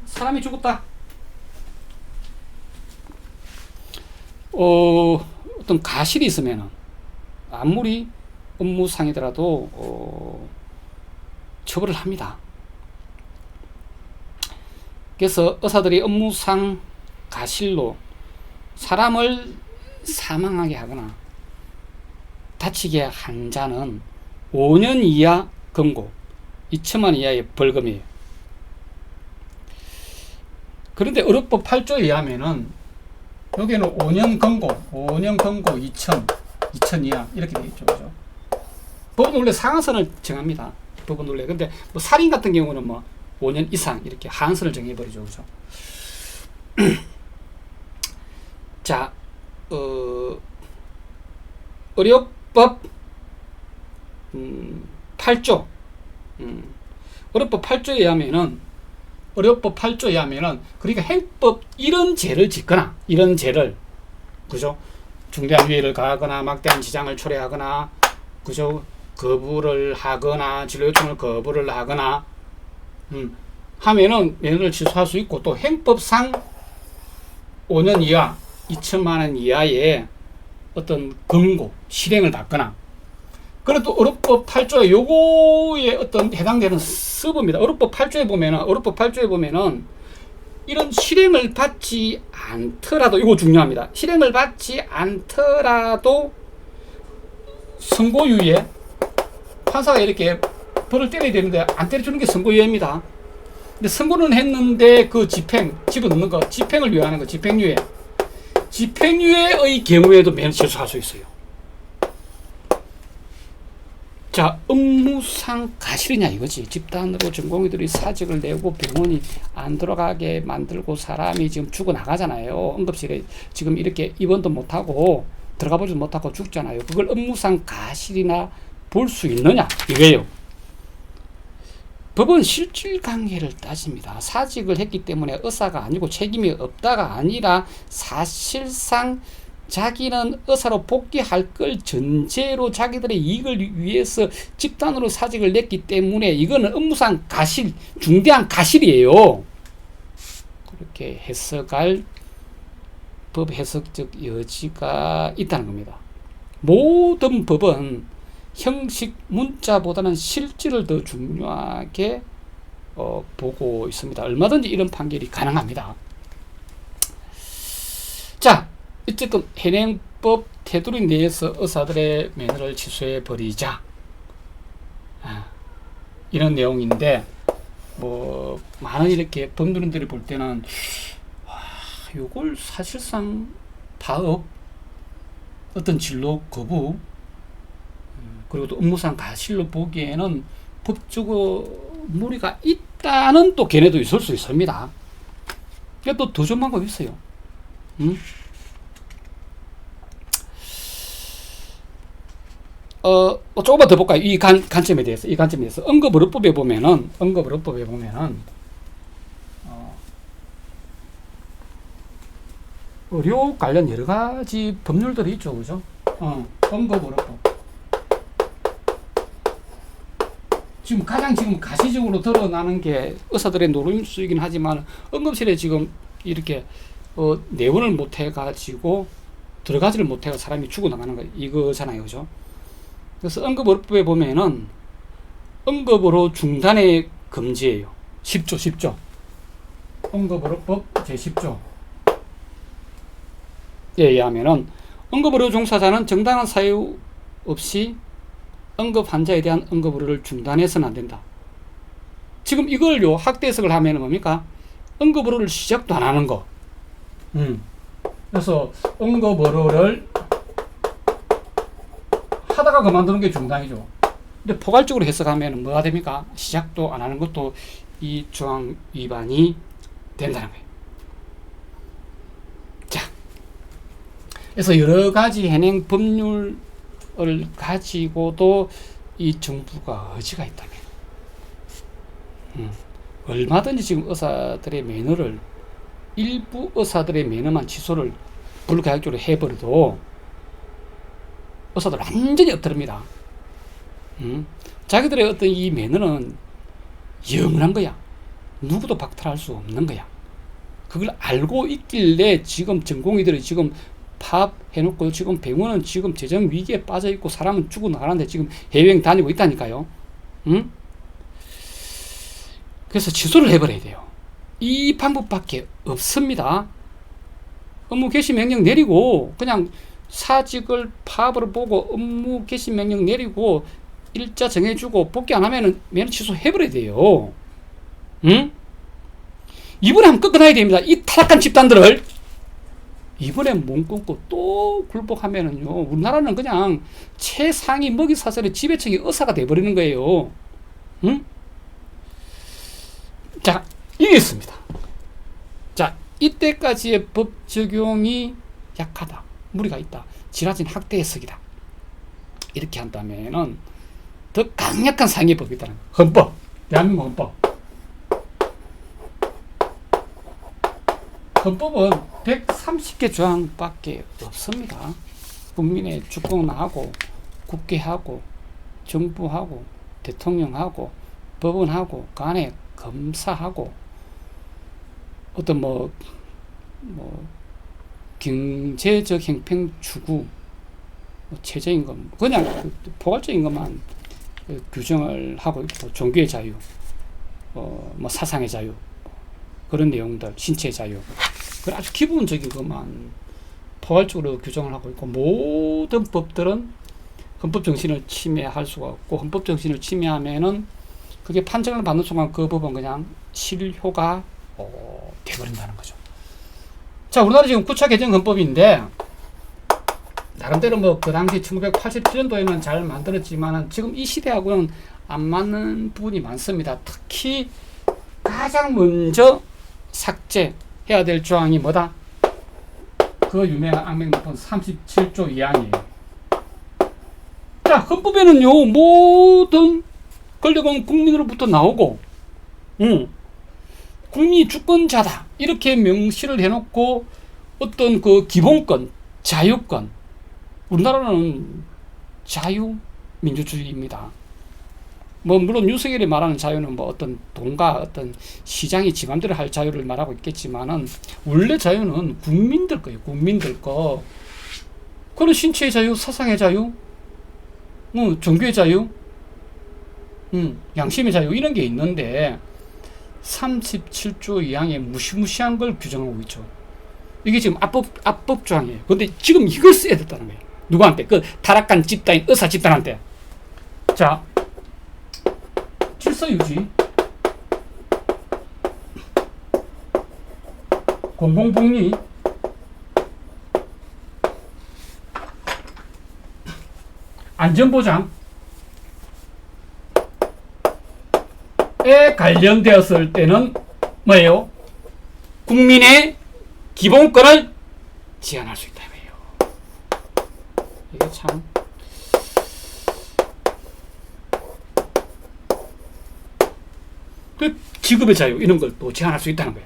사람이 죽었다. 어떤 가실이 있으면은 아무리 업무상이더라도 처벌을 합니다. 그래서 의사들이 업무상 가실로 사람을 사망하게 하거나 다치게 한 자는 5년 이하 금고, 2천만 원 이하의 벌금이에요. 그런데 의료법 8조에 의하면은 여기는 5년 금고 2천 이하 이렇게 되어 있죠. 그죠? 법은 원래 상한선을 정합니다. 법은 원래. 근데 뭐 살인 같은 경우는 뭐 5년 이상 이렇게 하한선을 정해버리죠. 그죠? 자, 의료법 8조. 의료법 8조에 의하면은, 의료법 8조에 의하면은, 그러니까 행법 이런 죄를 짓거나, 이런 죄를, 그죠? 중대한 위해를 가하거나, 막대한 지장을 초래하거나, 그죠? 거부를 하거나, 진료 요청을 거부를 하거나, 하면은 면허를 취소할 수 있고, 또 행법상 5년 이하, 2천만 원 이하의 어떤 금고, 실행을 받거나, 그래도 의료법 8조에 요거에 어떤 해당되는 서브입니다. 의료법 8조에 보면은 이런 실행을 받지 않더라도, 이거 중요합니다. 실행을 받지 않더라도 선고유예, 판사가 이렇게 벌을 때려야 되는데 안 때려주는 게 선고유예입니다. 근데 선고는 했는데 그 집행, 집어넣는 거, 집행을 위하는 거, 집행유예. 집행유예의 경우에도 면허 취소할 수 있어요. 자, 업무상 가실이냐 이거지. 집단으로 전공의들이 사직을 내고 병원이 안 돌아가게 만들고 사람이 지금 죽어나가잖아요. 응급실에 지금 이렇게 입원도 못하고 들어가 보지도 못하고 죽잖아요. 그걸 업무상 가실이나 볼 수 있느냐 이거예요. 법은 실질관계를 따집니다. 사직을 했기 때문에 의사가 아니고 책임이 없다가 아니라 사실상 자기는 의사로 복귀할 걸 전제로 자기들의 이익을 위해서 집단으로 사직을 냈기 때문에 이거는 업무상 가실, 중대한 가실이에요. 그렇게 해석할 법 해석적 여지가 있다는 겁니다. 모든 법은 형식 문자보다는 실질을 더 중요하게 보고 있습니다. 얼마든지 이런 판결이 가능합니다. 자, 어쨌든 현행법 테두리 내에서 의사들의 면허를 취소해 버리자, 이런 내용인데, 뭐 많은 이렇게 법률인들이 볼 때는 요걸 사실상 파업, 어떤 진로 거부, 그리고 또 업무상 가실로 보기에는 법적으로 무리가 있다는 또 견해도 있을 수 있습니다. 또 더 좋은 방법이 있어요. 조금만 더 볼까요? 이 관점에 대해서. 응급의료법에 보면은, 의료 관련 여러 가지 법률들이 있죠. 그죠? 응급의료법. 지금 가장 가시적으로 드러나는 게 의사들의 노림수이긴 하지만, 응급실에 지금 이렇게, 내원을 못 해가지고, 들어가지를 못해가 사람이 죽어나가는 거, 이거잖아요. 그죠? 그래서 응급의료법에 보면은 응급으로 중단의 금지예요. 10조. 응급의료법 제10조에 의하면은 응급의료 종사자는 정당한 사유 없이 응급 환자에 대한 응급의료를 중단해서는 안 된다. 지금 이걸요, 학대 해석을 하면은 뭡니까? 응급의료를 시작도 안 하는 거. 그래서 응급의료를 하다가 그만두는 게 중단이죠. 근데 포괄적으로 해석하면 뭐가 됩니까? 시작도 안 하는 것도 이 조항 위반이 된다는 거예요. 자, 그래서 여러 가지 현행 법률을 가지고도 이 정부가 의지가 있다면, 얼마든지 지금 의사들의 면허를, 일부 의사들의 면허만 취소를 불가역적으로 해버려도 의사들 완전히 엎드립니다. 자기들의 어떤 이 면허는 영원한 거야. 누구도 박탈할 수 없는 거야. 그걸 알고 있길래 지금 전공의들이 지금 파업해놓고 지금 병원은 지금 재정 위기에 빠져 있고 사람은 죽어나가는데 지금 해외여행 다니고 있다니까요. 그래서 취소를 해버려야 돼요. 이 방법밖에 없습니다. 업무 개시 명령 내리고 그냥 사직을 파업으로 보고 업무 개시 명령 내리고 일자 정해주고 복귀 안 하면은 면허 취소해버려야 돼요. 이번에 한번 꺾어놔야 됩니다. 이 타락한 집단들을. 이번에 몸 끊고 또 굴복하면은요, 우리나라는 그냥 최상위 먹이사슬의 지배층이 의사가 돼버리는 거예요. 응? 자, 이게 있습니다. 자, 이때까지의 법 적용이 약하다, 무리가 있다, 지나친 학대 해석이다, 이렇게 한다면은 더 강력한 상위법이 있다는 거예요. 헌법, 대한민국 헌법. 헌법은 130개 조항밖에 없습니다. 국민의 주권하고 국회하고 정부하고 대통령하고 법원하고 간에 검사하고 어떤 뭐 경제적 형평 추구, 최저임금, 그냥 포괄적인 것만 규정을 하고 있고, 종교의 자유, 뭐 사상의 자유, 그런 내용들, 신체의 자유, 그 아주 기본적인 것만 포괄적으로 규정을 하고 있고, 모든 법들은 헌법 정신을 침해할 수가 없고, 헌법 정신을 침해하면은 그게 판정을 받는 순간 그 법은 그냥 실효가 돼버린다는 거죠. 자, 우리나라 지금 9차 개정 헌법인데, 나름대로 뭐 그 당시 1987년도에는 잘 만들었지만은 지금 이 시대하고는 안 맞는 부분이 많습니다. 특히 가장 먼저 삭제해야 될 조항이 뭐다? 그 유명한 악명 높은 37조 2항이에요. 자, 헌법에는요, 모든 권력은 국민으로부터 나오고, 국민이 주권자다, 이렇게 명시를 해놓고, 어떤 그 기본권, 자유권, 우리나라는 자유민주주의입니다. 뭐 물론 윤석열이 말하는 자유는 뭐 어떤 돈과 어떤 시장이 지 맘대로 할 자유를 말하고 있겠지만은, 원래 자유는 국민들 거예요. 국민들 거. 그런 신체의 자유, 사상의 자유, 종교의 자유, 양심의 자유, 이런 게 있는데 37조 2항에 무시무시한 걸 규정하고 있죠. 이게 지금 압법 조항이에요. 근데 지금 이걸 써야 됐다는 거예요. 누구한테? 그 타락한 집단인 의사 집단한테. 자, 질서 유지, 공공복리, 안전보장에 관련되었을 때는 뭐예요? 국민의 기본권을 제한할 수 있다. 이게 참 그 지급의 자유, 이런 걸 또 제한할 수 있다는 거예요.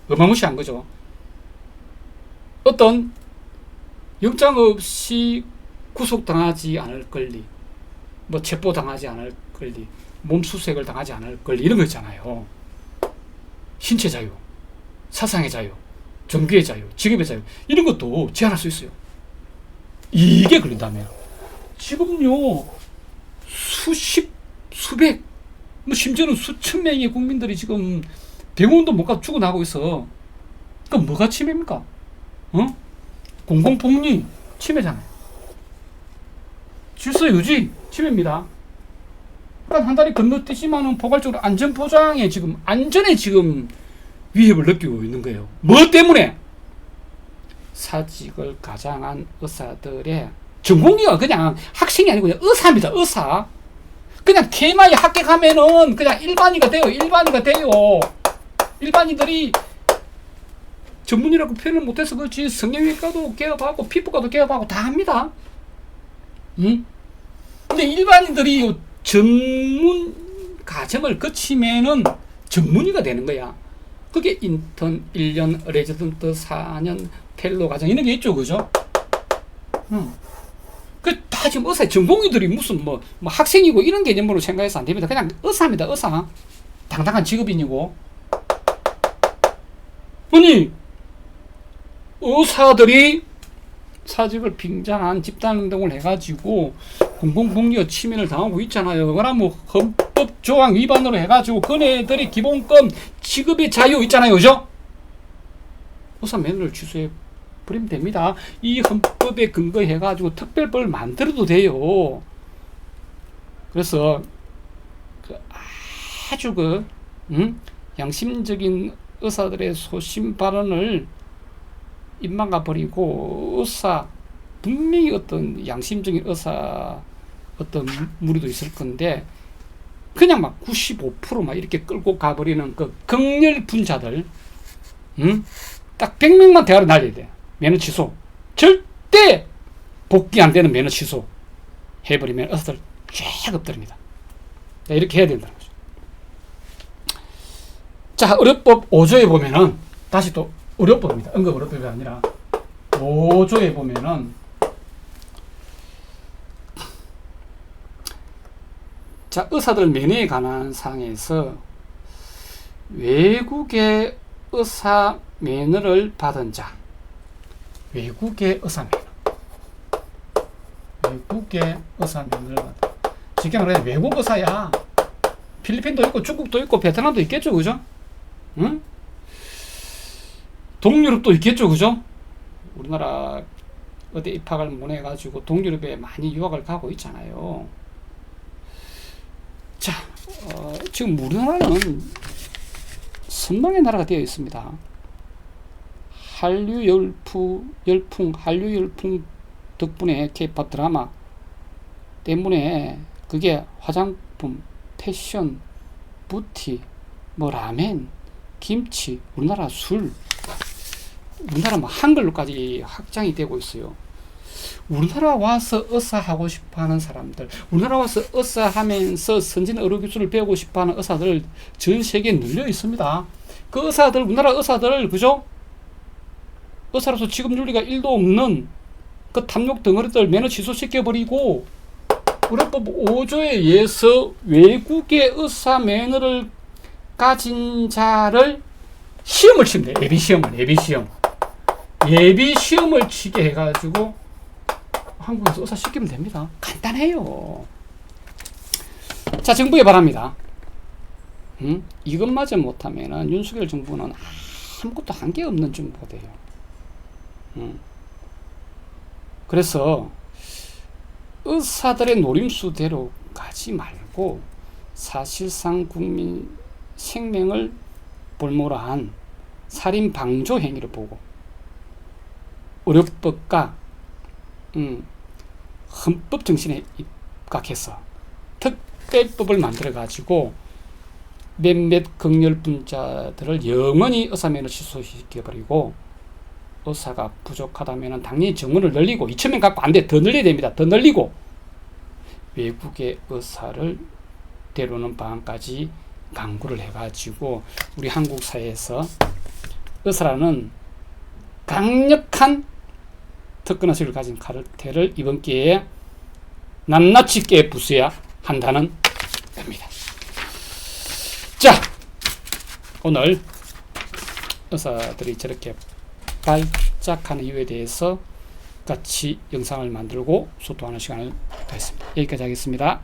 어마무시한 거죠. 어떤 영장 없이 구속당하지 않을 권리, 뭐 체포당하지 않을 권리, 몸수색을 당하지 않을 권리, 이런 거 있잖아요. 신체 자유, 사상의 자유, 종교의 자유, 직업의 자유, 이런 것도 제한할 수 있어요. 이게 걸린다면 지금요, 수십, 수백, 뭐 심지어는 수천 명의 국민들이 지금 병원도 못 가서 죽어나가고 있어. 그럼 뭐가 침해입니까? 공공복리 침해잖아요. 질서 유지 침해입니다. 그러니까 한 달이 건너뛰지만은 포괄적으로 안전보장에 지금, 안전에 지금 위협을 느끼고 있는 거예요. 뭐 때문에? 사직을 가장한 의사들의 전공의가 그냥 학생이 아니고 그냥 의사입니다. 의사. 그냥 TMI 합격하면은 그냥 일반의가 돼요. 일반의가 돼요. 일반의들이 전문이라고 표현을 못해서 그렇지, 성형외과도 개업하고 피부과도 개업하고 다 합니다. 근데 일반인들이 전문 과정을 거치면은 전문의가 되는 거야. 그게 인턴 1년, 레지던트 4년, 펠로 과정, 이런 게 있죠. 그죠? 그 다 지금 의사 전공의들이 무슨 뭐 학생이고 이런 개념으로 생각해서 안 됩니다. 그냥 의사입니다. 의사. 당당한 직업인이고. 아니, 의사들이 사직을 빙자한 집단운동을 해가지고 공공복리와 침해를 당하고 있잖아요. 그러면 헌법 조항 위반으로 해가지고 그네들의 기본권, 직업의 자유 있잖아요. 그죠? 의사 면허를 취소해 버리면 됩니다. 이 헌법에 근거해가지고 특별법을 만들어도 돼요. 그래서 아주 양심적인 의사들의 소신 발언을 입 막아버리고 의사, 분명히 어떤 양심적인 의사 어떤 무리도 있을 건데 그냥 막 95%막 이렇게 끌고 가버리는 그 극렬 분자들, 딱 100명만 대가리 날려야 돼. 면허 취소. 절대 복귀 안 되는 면허 취소 해버리면 의사들 쫙 엎드립니다. 이렇게 해야 된다는 거죠. 자, 의료법 5조에 보면은 다시 또 의료법입니다. 응급의료법이 아니라 5조에 보면은 자, 의사들 면회에 관한 사항에서 외국의 의사 면허를 받은 자, 외국의 의사 면허, 외국의 의사 면허를 받은, 쉽게 말해 외국 의사야. 필리핀도 있고 중국도 있고 베트남도 있겠죠, 그죠? 응? 동유럽도 있겠죠, 그죠? 우리나라 어디 입학을 못 해가지고 동유럽에 많이 유학을 가고 있잖아요. 자, 지금 우리나라는 선망의 나라가 되어 있습니다. 한류 열풍 덕분에 K-pop 드라마 때문에 그게 화장품, 패션, 뷰티, 뭐 라멘, 김치, 우리나라 술, 우리나라 뭐 한글로까지 확장이 되고 있어요. 우리나라 와서 의사 하고 싶어 하는 사람들, 우리나라 와서 의사 하면서 선진 의료 기술을 배우고 싶어 하는 의사들 전 세계에 늘려 있습니다. 그 의사들, 우리나라 의사들, 그죠? 의사로서 직업 윤리가 1도 없는 그 탐욕 덩어리들 면허 취소시켜버리고 의료법 5조에 의해서 외국의 의사 면허를 가진 자를 시험을 치면 돼. 예비시험을 치게 해가지고 한국에서 의사 시키면 됩니다. 간단해요. 자, 정부에 바랍니다. 이것마저 못하면은 윤석열 정부는 아무것도 한 게 없는 정부가 돼요. 그래서 의사들의 노림수대로 가지 말고 사실상 국민 생명을 볼모로 한 살인 방조 행위를 보고 의료법과 헌법 정신에 입각해서 특별법을 만들어 가지고 몇몇 극렬 분자들을 영원히 의사면허 취소시켜버리고, 의사가 부족하다면 당연히 정원을 늘리고 2,000명 갖고 안 돼. 더 늘려야 됩니다. 더 늘리고 외국의 의사를 데려오는 방안까지 강구를 해가지고 우리 한국 사회에서 의사라는 강력한 특권의식을 가진 카르텔을 이번 기회에 낱낱이 깨부숴야 한다는 겁니다. 자, 오늘 의사들이 저렇게 발작하는 이유에 대해서 같이 영상을 만들고 소통하는 시간을 가졌습니다. 여기까지 하겠습니다.